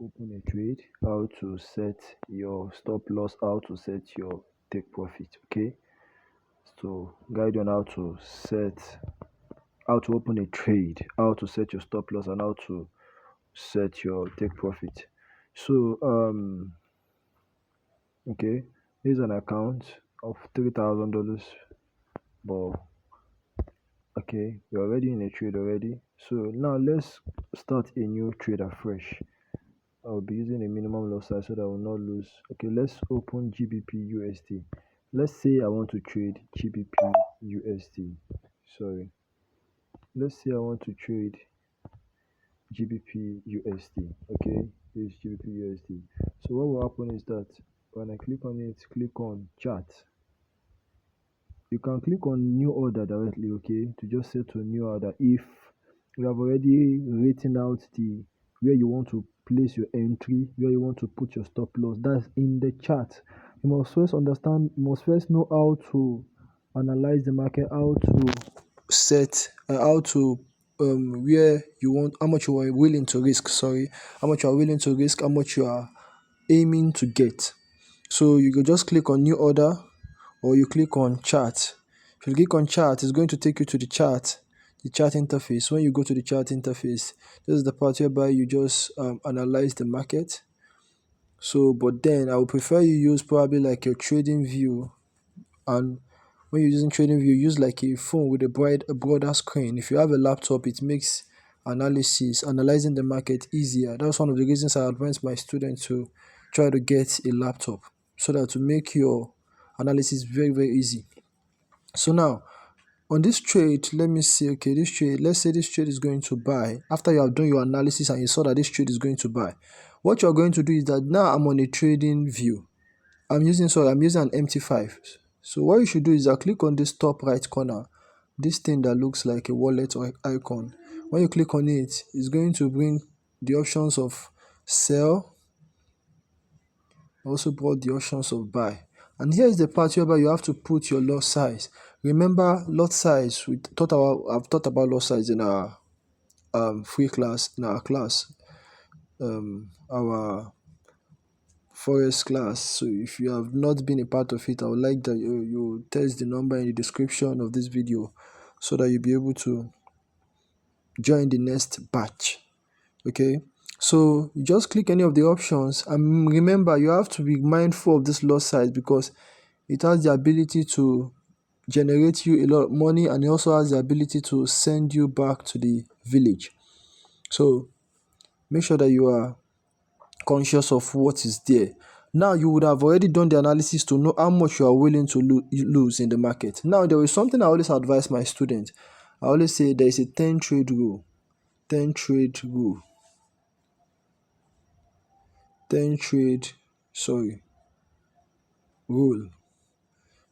open a trade, how to set your stop loss, how to set your take profit. Okay, so guide you on how to open a trade, how to set your stop loss, and how to set your take profit. So okay, here's an account of $3,000, but okay, you're already in a trade already. So now let's start a new trade afresh. I'll be using a minimum lot size so that I will not lose. Okay, let's open GBP USD. Let's say I want to trade GBP USD. Sorry. Let's say I want to trade GBP USD. Okay, this is GBP USD. So what will happen is that when I click on it, click on chart. You can click on new order directly, okay, to just set to new order if you have already written out the where you want to place your entry, where you want to put your stop loss. That's in the chart. You must first understand, you must first know how to analyze the market, how to set, how to where you want, how much you are willing to risk. Sorry, how much you are willing to risk, how much you are aiming to get. So you can just click on new order, or you click on chart. If you click on chart, it's going to take you to the chart interface. When you go to the chart interface, this is the part whereby you just analyze the market. So but then I would prefer you use probably like your trading view, and when you're using trading view, use like a phone with a broader screen. If you have a laptop, it makes analyzing the market easier. That's one of the reasons I advise my students to try to get a laptop, so that to make your analysis very, very easy. So now on this trade, let me see. Okay, this trade, let's say this trade is going to buy. After you have done your analysis and you saw that this trade is going to buy, what you're going to do is that now I'm on a trading view. I'm using an MT5. So what you should do is click on this top right corner, this thing that looks like a wallet or icon. When you click on it, it's going to bring the options of sell, also brought the options of buy. And here is the part where you have to put your lot size. Remember, lot size, I've taught about lot size in our free class, in our class, our forest class. So if you have not been a part of it, I would like that you test the number in the description of this video, so that you'll be able to join the next batch. Okay, so you just click any of the options, and remember, you have to be mindful of this lot size, because it has the ability to generate you a lot of money, and it also has the ability to send you back to the village. So make sure that you are conscious of what is there. Now you would have already done the analysis to know how much you are willing to lose in the market. Now there is something I always advise my students. I always say there is a 10 trade rule. 10 trade rule. 10 trade, sorry, rule.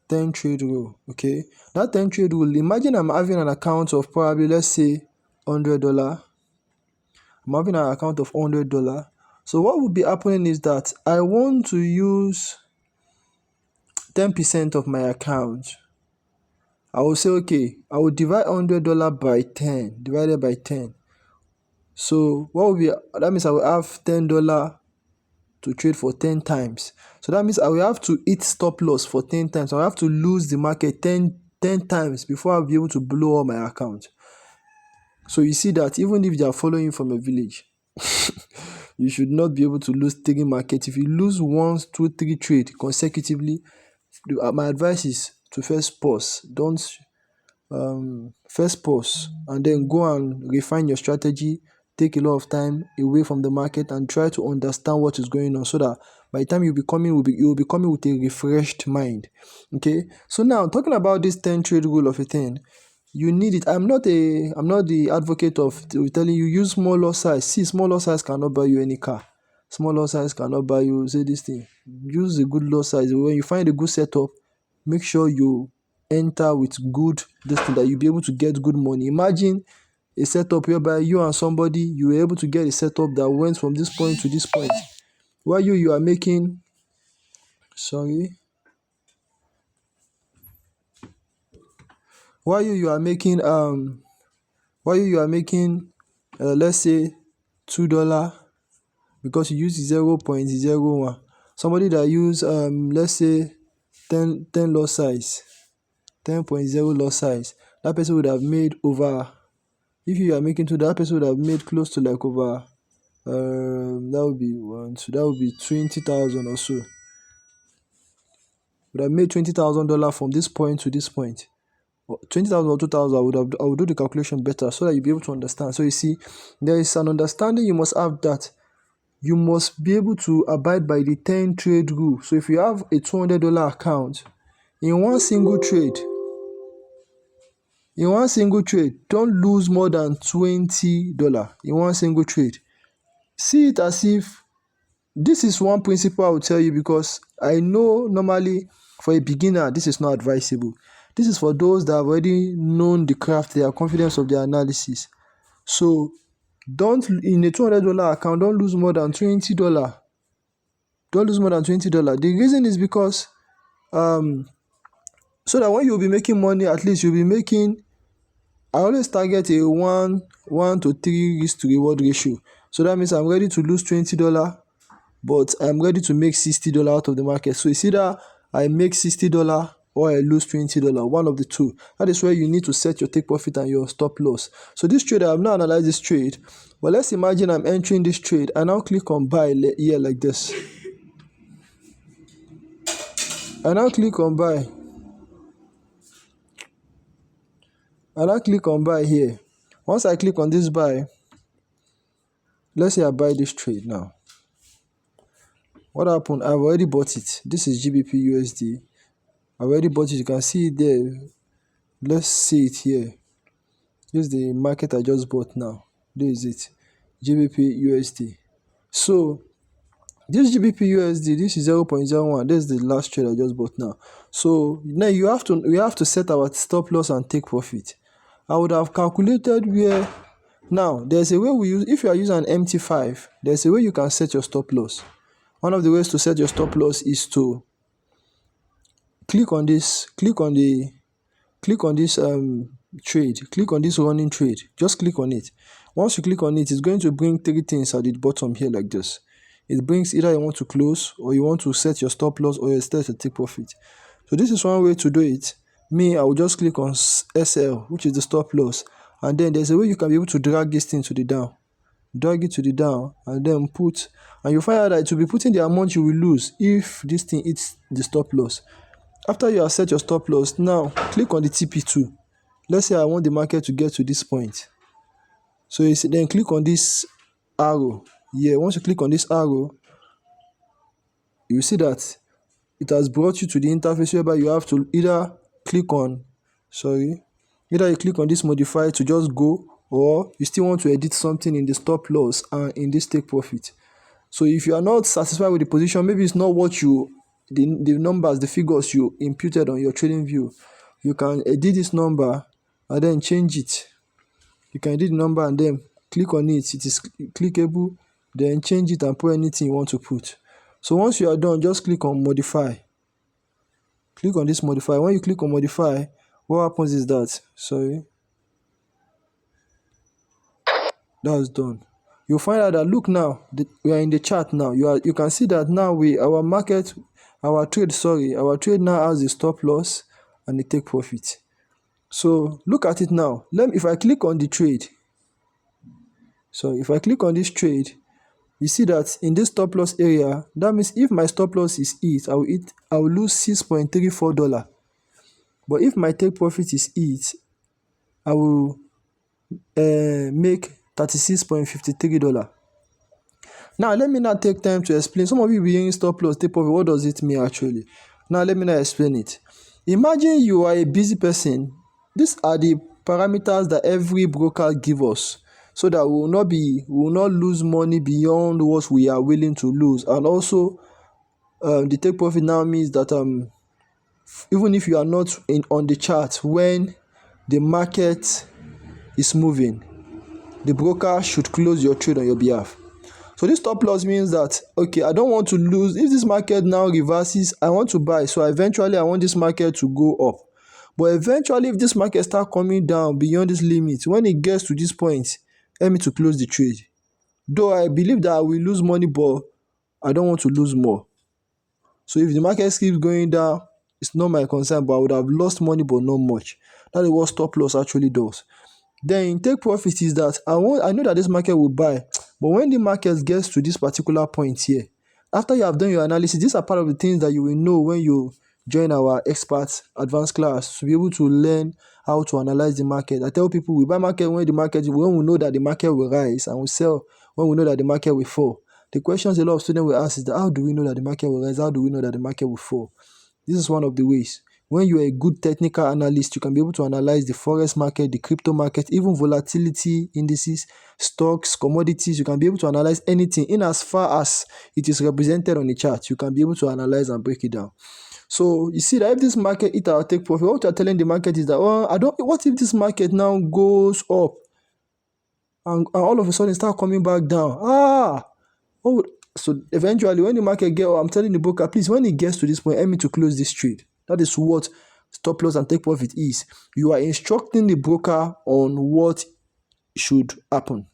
10 trade rule. Okay, that 10 trade rule, imagine I'm having an account of probably, let's say, $100. I'm having an account of $100. So what will be happening is that I want to use 10% of my account. I will say, okay, I will divide $100 by 10, divided by 10. So what will be, that means I will have $10 to trade for 10 times. So that means I will have to hit stop loss for 10 times. I will have to lose the market 10 times before I'll be able to blow up my account. So you see that even if they are following you from a village, you should not be able to lose 3 markets. If you lose 1, 2, 3 trade consecutively, my advice is to first pause. Don't first pause, and then go and refine your strategy. Take a lot of time away from the market and try to understand what is going on, so that by the time you will be coming with a refreshed mind. Okay, so now talking about this 10 trade rule of a thing, you need it. I'm not the advocate of telling you use small lot size. See, small lot size cannot buy you any car. Small lot size cannot buy you, say this thing. Use a good lot size. When you find a good setup, make sure you enter with good this thing, that you'll be able to get good money. Imagine a setup whereby you and somebody, you were able to get a setup that went from this point to this point, while you are making, sorry, while you are making let's say $2, because you use 0.01. Somebody that use let's say 10 lot size, 10.0 lot size, that person would have made over, if you are making two, that person would have made close to like over that would be one, so that would be 20,000 or so. Would have made $20,000 from this point to this point. 20,000 or 2,000, I would do the calculation better so that you'll be able to understand. So you see, there is an understanding you must have, that you must be able to abide by the 10 trade rule. So if you have a $200 account, in one single trade, don't lose more than $20 in one single trade. See it as if, this is one principle I will tell you, because I know normally for a beginner this is not advisable. This is for those that have already known the craft, they are confident of their analysis. So don't, in a $200 account, don't lose more than $20. Don't lose more than $20. The reason is because so that when you'll be making money, at least you'll be making, I always target a 1 to 3 risk to reward ratio. So that means I'm ready to lose $20, but I'm ready to make $60 out of the market. So it's either I make $60 or I lose $20, one of the two. That is where you need to set your take profit and your stop loss. So this trade, I have not analyzed this trade, but let's imagine I'm entering this trade. I now click on buy here like this. I now click on buy. Here. Once I click on this buy, let's say I buy this trade now. What happened? I've already bought it. This is GBP USD. I already bought it. You can see it there. Let's see it here. This is the market I just bought now. This is it. GBP USD. So this GBP USD, this is 0.01. This is the last trade I just bought now. So now we have to set our stop loss and take profit. I would have calculated where. Now there's a way we use, if you are using an MT5, there's a way you can set your stop loss. One of the ways to set your stop loss is to click on this trade, click on this running trade, just click on it. Once you click on it, it's going to bring three things at the bottom here like this. It brings either you want to close, or you want to set your stop loss, or you set a take profit. So this is one way to do it. Me, I will just click on SL, which is the stop loss, and then there's a way you can be able to drag this thing to the down. Drag it to the down, and then put, and you find out that it will be putting the amount you will lose if this thing hits the stop loss. After you have set your stop loss, now click on the TP2. Let's say I want the market to get to this point. So then click on this arrow. Yeah, once you click on this arrow, you see that it has brought you to the interface whereby you have to either click on, either you click on this modify to just go, or you still want to edit something in the stop loss and in this take profit. So if you are not satisfied with the position, maybe it's not what the numbers, the figures you imputed on your trading view, you can edit this number and then change it. You can edit the number and then click on it. It is clickable, then change it and put anything you want to put. So once you are done, just click on modify. Click on this modify. When you click on modify, what happens is that, that's done. You'll find out that, look now, we are in the chart now. You can see that now our trade now has a stop loss and a take profit. So look at it now. If I click on the trade, if I click on this trade, you see that in this stop loss area, that means if my stop loss is hit, I will lose $6.34. But if my take profit is hit, I will make $36.53. Now let me not take time to explain. Some of you will be hearing stop loss, take profit. What does it mean actually? Now let me not explain it. Imagine you are a busy person. These are the parameters that every broker gives us, so that we will not lose money beyond what we are willing to lose. And also, the take profit now means that even if you are not on the chart, when the market is moving, the broker should close your trade on your behalf. So this stop loss means that, okay, I don't want to lose. If this market now reverses, I want to buy. So eventually I want this market to go up. But eventually, if this market starts coming down beyond this limit, when it gets to this point, help me to close the trade. Though I believe that I will lose money, but I don't want to lose more. So if the market keeps going down, it's not my concern, but I would have lost money but not much. That is what stop loss actually does. Then take profit is that I know that this market will buy, but when the market gets to this particular point here, after you have done your analysis, these are part of the things that you will know when you join our experts advanced class to be able to learn how to analyze the market. I tell people we buy market when we know that the market will rise, and we sell when we know that the market will fall. The questions a lot of students will ask is that how do we know that the market will rise? How do we know that the market will fall? This is one of the ways. When you are a good technical analyst, you can be able to analyze the forex market, the crypto market, even volatility indices, stocks, commodities. You can be able to analyze anything in as far as it is represented on the chart. You can be able to analyze and break it down. So you see that if this market hit our take profit, what you're telling the market is that, well, I don't. What if this market now goes up and all of a sudden start coming back down? Oh, so eventually when the market I'm telling the broker, please, when it gets to this point, help me to close this trade. That is what stop loss and take profit is. You are instructing the broker on what should happen.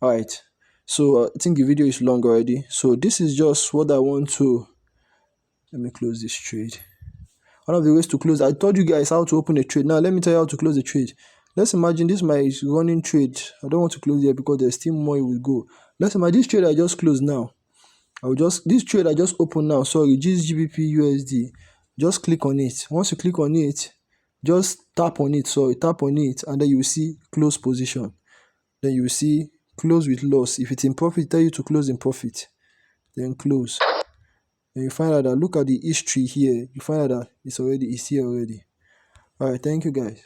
All right. So I think the video is long already. So this is just what I want to. Let me close this trade. One of the ways to close, I told you guys how to open a trade. Now let me tell you how to close the trade. Let's imagine this is my running trade. I don't want to close here because there's still more it will go. Let's imagine this trade I just closed now. This trade I just opened now, sorry, GBP USD. Just click on it. Once you click on it, just tap on it, and then you will see close position. Then you will see close with loss. If it's in profit, tell you to close in profit. Then close. Then you find out that look at the history here. You find out that it's here already. Alright, thank you guys.